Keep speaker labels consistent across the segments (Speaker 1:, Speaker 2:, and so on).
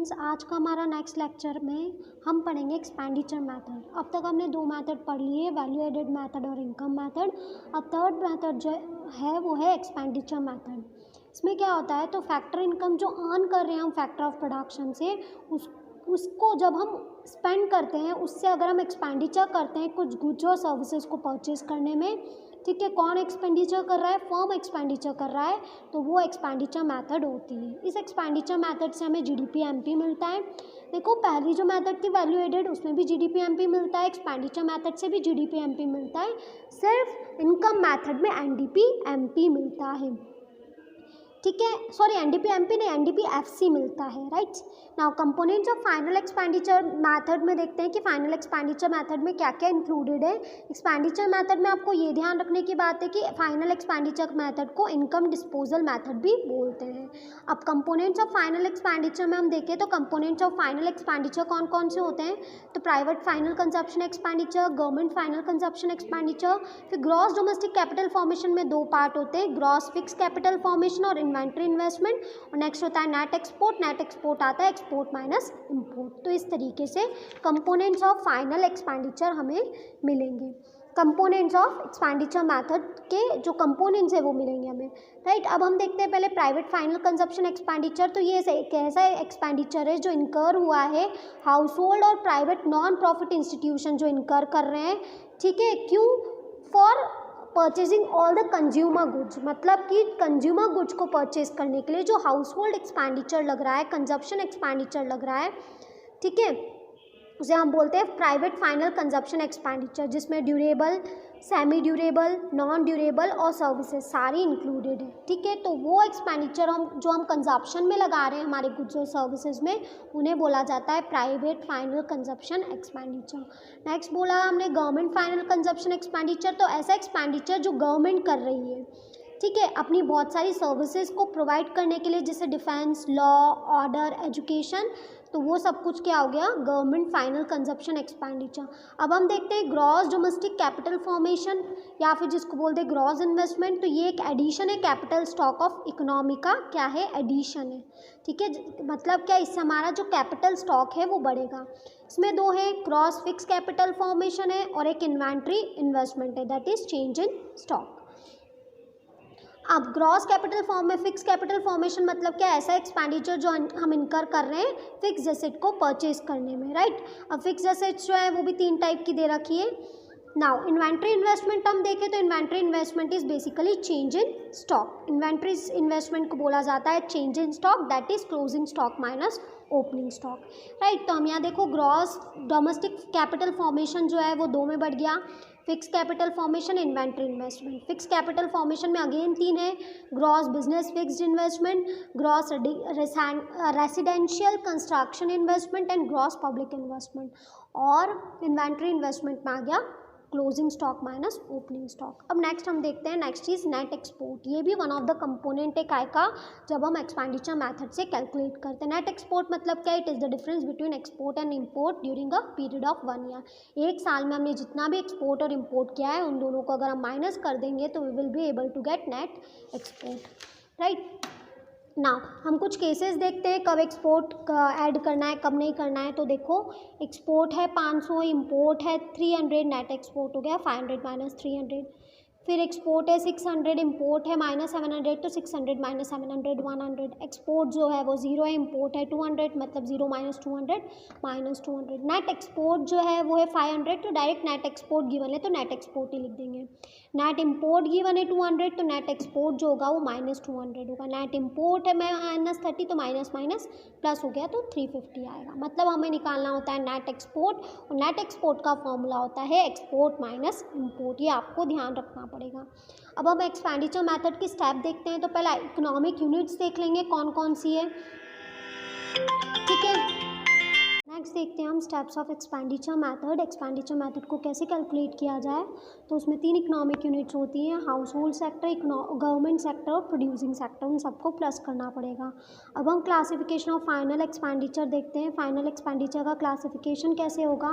Speaker 1: Students, आज का हमारा नेक्स्ट लेक्चर में हम पढ़ेंगे एक्सपेंडिचर मेथड। अब तक हमने दो मेथड पढ़ लिए, वैल्यू एडेड मेथड और इनकम मेथड। अब थर्ड मेथड जो है वो है एक्सपेंडिचर मेथड। इसमें क्या होता है, तो फैक्टर इनकम जो अर्न कर रहे हैं हम फैक्टर ऑफ प्रोडक्शन से, उसको जब हम स्पेंड करते हैं, उससे अगर हम एक्सपेंडिचर करते हैं कुछ गुड्स और सर्विसेज को परचेज करने में, ठीक है, कौन एक्सपेंडिचर कर रहा है, फर्म एक्सपेंडिचर कर रहा है, तो वो एक्सपेंडिचर मेथड होती है। इस एक्सपेंडिचर मेथड से हमें जीडीपी एमपी मिलता है। देखो, पहली जो मेथड थी वैल्यू एडेड, उसमें भी जीडीपी एमपी मिलता है, एक्सपेंडिचर मेथड से भी जीडीपी एमपी मिलता है, सिर्फ इनकम मेथड में एनडीपी एमपी मिलता है। ठीक है, सॉरी एनडीपी एमपी नहीं, एनडीपी एफसी मिलता है, right. Now components of final expenditure method में देखते हैं कि फाइनल एक्सपेंडिचर मेथड में क्या क्या इंक्लूडेड है। एक्सपेंडिचर मेथड में आपको ये ध्यान रखने की बात है कि फाइनल एक्सपेंडिचर मेथड को इनकम डिस्पोजल मेथड भी बोलते हैं। अब कंपोनेंट्स ऑफ फाइनल एक्सपेंडिचर में हम देखें तो कंपोनेंट्स ऑफ फाइनल एक्सपेंडिचर कौन कौन से होते हैं, तो private final consumption expenditure, government final consumption expenditure. फिर ग्रॉस डोमेस्टिक कैपिटल फॉर्मेशन में दो पार्ट होते हैं, ग्रॉस फिक्स कैपिटल फॉर्मेशन और इन्वेंट्री इन्वेस्टमेंट, और नेक्स्ट होता है नेट एक्सपोर्ट। नेट एक्सपोर्ट आता है एक्सपोर्ट माइनस इंपोर्ट। तो इस तरीके से कंपोनेंट्स ऑफ फाइनल एक्सपेंडिचर हमें मिलेंगे। कंपोनेंट्स ऑफ एक्सपेंडिचर मेथड के जो कंपोनेंट्स है वो मिलेंगे हमें, राइट। अब हम देखते हैं पहले प्राइवेट फाइनल कंजप्शन एक्सपेंडिचर। तो ये एक ऐसा एक्सपेंडिचर है जो इनकर हुआ है हाउस होल्ड और प्राइवेट नॉन प्रॉफिट इंस्टीट्यूशन जो इनकर कर रहे हैं, ठीक है, क्यों, for purchasing all the consumer goods, मतलब कि कंज्यूमर गुड्स को परचेज करने के लिए जो हाउस होल्ड एक्सपेंडिचर लग रहा है, कंजप्शन एक्सपेंडिचर लग रहा है, ठीक है, उसे हम बोलते हैं प्राइवेट फाइनल कंजप्शन एक्सपेंडिचर, जिसमें durable, semi durable, non durable और सर्विसेज सारी इंक्लूडेड है, ठीक है। तो वो एक्सपेंडिचर हम कंजप्शन में लगा रहे हैं हमारे गुड्स और सर्विसेज में, उन्हें बोला जाता है private final consumption expenditure. Next बोला हमने गवर्नमेंट फाइनल कंजप्शन एक्सपेंडिचर। तो ऐसा एक्सपेंडिचर जो गवर्नमेंट कर रही है, ठीक है, अपनी बहुत सारी सर्विसेज को प्रोवाइड करने के लिए, जैसे डिफेंस, लॉ, ऑर्डर, एजुकेशन, तो वो सब कुछ क्या हो गया, गवर्नमेंट फाइनल कंजप्शन एक्सपेंडिचर। अब हम देखते हैं ग्रॉस डोमेस्टिक कैपिटल फॉर्मेशन, या फिर जिसको बोलते हैं ग्रॉस इन्वेस्टमेंट। तो ये एक एडिशन है कैपिटल स्टॉक ऑफ इकोनॉमी का, क्या है, एडिशन है, ठीक है। मतलब क्या, इससे हमारा जो कैपिटल स्टॉक है वो बढ़ेगा। इसमें दो है, ग्रॉस फिक्स कैपिटल फॉर्मेशन है और एक इन्वेंट्री इन्वेस्टमेंट है, that is change in stock. अब ग्रॉस कैपिटल फॉर्म में फिक्स कैपिटल फॉर्मेशन मतलब क्या, ऐसा एक्सपेंडिचर जो हम इनकर कर रहे हैं फिक्स एसेट को परचेज करने में, राइट। अब फिक्स एसेट्स जो है वो भी तीन टाइप की दे रखी है। नाउ इन्वेंट्री इन्वेस्टमेंट हम देखें तो inventory investment is basically change in stock. Inventory investment को बोला जाता है change in stock, that is closing stock minus opening stock, right. तो हम यहाँ देखो ग्रॉस डोमेस्टिक कैपिटल फॉर्मेशन जो है वो दो में बढ़ गया, fix capital formation, inventory investment. Fix capital formation में अगेन तीन है, gross business fixed investment, gross residential construction investment and gross public investment. और इन्वेंट्री इन्वेस्टमेंट में आ गया closing stock minus opening stock. अब नेक्स्ट हम देखते हैं, नेक्स्ट इज नेट एक्सपोर्ट। ये भी वन ऑफ द कंपोनेंट है काय का, जब हम एक्सपेंडिचर मेथड से कैलकुलेट करते हैं। नेट एक्सपोर्ट मतलब क्या, it is the difference between export and import during a period of 1 year. एक साल में हमने जितना भी एक्सपोर्ट और इम्पोर्ट किया है उन दोनों को अगर हम माइनस कर देंगे तो we will be able to get net export, right. Now हम कुछ केसेस देखते हैं कब एक्सपोर्ट ऐड करना है कब नहीं करना है। तो देखो, एक्सपोर्ट है 500, इम्पोर्ट है 300, नेट एक्सपोर्ट हो गया 500 माइनस 300। फिर एक्सपोर्ट है 600, इम्पोर्ट है माइनस 700, तो 600 माइनस 700 100। एक्सपोर्ट जो है वो 0 है, इम्पोर्ट है 200, मतलब 0 माइनस 200 माइनस 200। नेट एक्सपोर्ट जो है वो है 500, तो डायरेक्ट नेट एक्सपोर्ट गिवन है तो नेट एक्सपोर्ट ही लिख देंगे। नेट इम्पोर्ट गिवन है 200, तो नेट एक्सपोर्ट जो होगा वो माइनस 200 होगा। नेट इम्पोर्ट है माइनस 30, तो माइनस माइनस प्लस हो गया तो 350 आएगा। मतलब हमें निकालना होता है नेट एक्सपोर्ट, और नेट एक्सपोर्ट का फॉर्मूला होता है एक्सपोर्ट माइनस इम्पोर्ट, ये आपको ध्यान रखना पड़ेगा। अब हम एक्सपेंडिचर मेथड की स्टेप देखते हैं। तो पहला इकोनॉमिक यूनिट्स देख लेंगे कौन कौन सी है, ठीक है। नेक्स्ट देखते हैं हम steps of expenditure method. Expenditure method को कैसे कैलकुलेट किया जाए, तो उसमें 3 इकोनॉमिक यूनिट्स होती हैं, house hold sector, government sector और प्रोड्यूसिंग सेक्टर, उन सबको प्लस करना पड़ेगा। अब हम क्लासिफिकेशन ऑफ फाइनल एक्सपेंडिचर देखते हैं। फाइनल एक्सपेंडिचर का क्लासिफिकेशन कैसे होगा,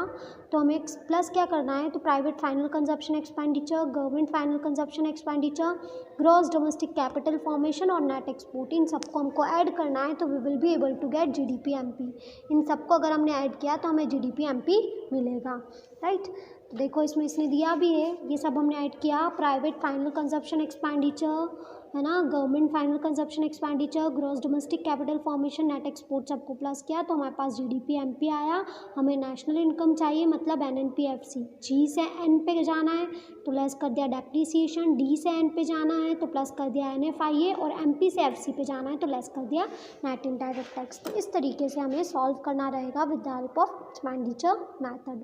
Speaker 1: तो हमें प्लस क्या करना है, तो private final consumption expenditure, government final consumption expenditure, gross domestic capital formation और नेट एक्सपोर्ट, इन सबको हमको ऐड करना है, तो we will be able to get GDP MP. इन सबको अगर हमने ऐड किया तो हमें जीडीपी एमपी मिलेगा, राइट। तो देखो इसमें इसने दिया भी है, ये सब हमने ऐड किया, प्राइवेट फाइनल कंजप्शन एक्सपेंडिचर है ना, government final consumption expenditure, gross domestic capital formation, net export, सबको प्लस किया तो हमारे पास जीडीपी एमपी आया। हमें नेशनल इनकम चाहिए, मतलब एनएनपीएफसी। जी से एन पे जाना है तो लेस कर दिया डेप्रीसिएशन, डी से एन पे जाना है तो प्लस कर दिया एनएफआईए, और एमपी से एफसी पे जाना है तो लेस कर दिया नेट इनडायरेक्ट टैक्स। तो इस तरीके से हमें सॉल्व करना रहेगा with the help of expenditure method.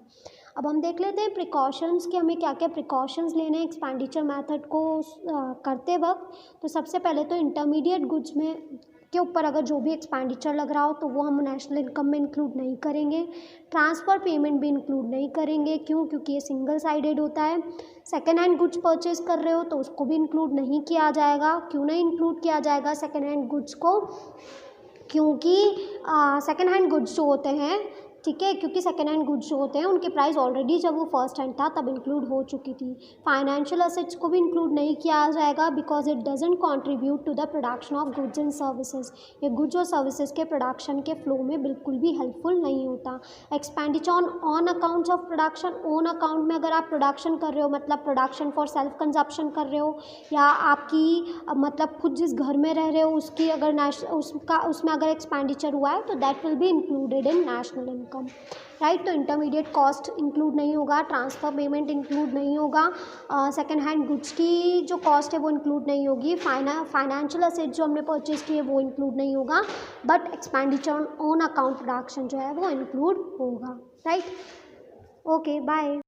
Speaker 1: अब हम देख लेते हैं प्रिकॉशंस कि हमें क्या क्या प्रिकॉशंस लेने हैं एक्सपेंडिचर मेथड को करते वक्त। तो सबसे पहले तो इंटरमीडिएट गुड्स में के ऊपर अगर जो भी एक्सपेंडिचर लग रहा हो तो वो हम नेशनल इनकम में इंक्लूड नहीं करेंगे। ट्रांसफ़र पेमेंट भी इंक्लूड नहीं करेंगे, क्यों, क्योंकि ये सिंगल साइडेड होता है। सेकेंड हैंड गुड्स परचेज कर रहे हो तो उसको भी इंक्लूड नहीं किया जाएगा। क्यों नहीं इंक्लूड किया जाएगा सेकेंड हैंड गुड्स को, क्योंकि सेकेंड हैंड गुड्स जो होते हैं, ठीक है, क्योंकि सेकेंड हैंड गुड्स जो होते हैं उनके प्राइस ऑलरेडी जब वो फर्स्ट हैंड था तब इंक्लूड हो चुकी थी। फाइनेंशियल असेट्स को भी इंक्लूड नहीं किया जाएगा because it doesn't contribute to the production of goods and services. ये गुड्स और सर्विसेज के प्रोडक्शन के फ्लो में बिल्कुल भी हेल्पफुल नहीं होता। Expenditure on accounts of production, own account में अगर आप प्रोडक्शन कर रहे हो, मतलब प्रोडक्शन फॉर सेल्फ कंजप्शन कर रहे हो, या आपकी मतलब खुद जिस घर में रह रहे हो उसकी अगर उसमें अगर एक्सपेंडिचर हुआ है तो that will be included in national income, right. तो इंटरमीडिएट कॉस्ट इंक्लूड नहीं होगा, ट्रांसफ़र पेमेंट इंक्लूड नहीं होगा, सेकेंड हैंड गुड्स की जो कॉस्ट है वो इंक्लूड नहीं होगी, फाइनेंशियल असेट जो हमने परचेज की है वो इंक्लूड नहीं होगा, but expenditure on account production जो है वो इंक्लूड होगा, राइट। Okay, bye.